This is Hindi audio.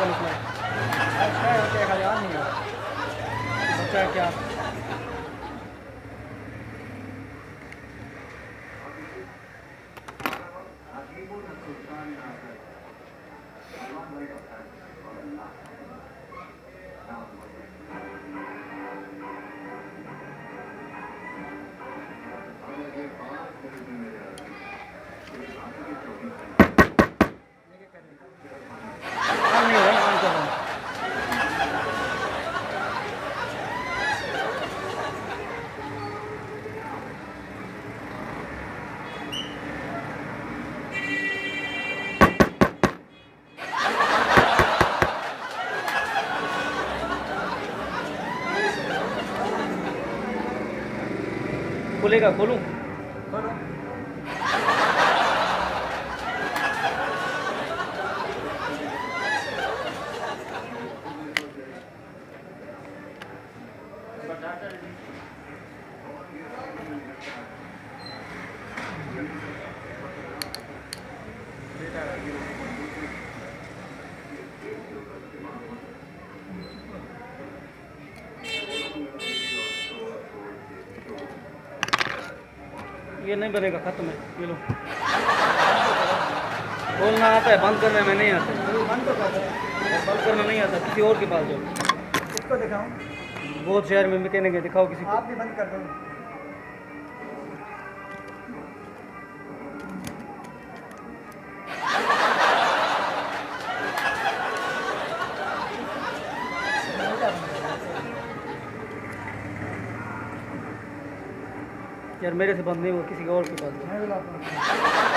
का मसला है? अच्छा है, क्या याद नहीं है बच्चा है क्या? हाँ नहीं हो रहा, ऑन कर रहा हूँ। खुलेगा, खोलूँ? ये नहीं बनेगा, खत्म है। ये लो, खोलना आता है, बंद करने में नहीं आता। बंद तो कर दो। बंद करना नहीं आता, किसी और के पास जाओ। किसको दिखाऊं? बहुत शहर में मैकेनिक है, दिखाओ किसी को। आप भी बंद कर दो। यार मेरे से बंद नहीं हुआ, किसी और के पास जाओ। मैं बुलाता हूँ।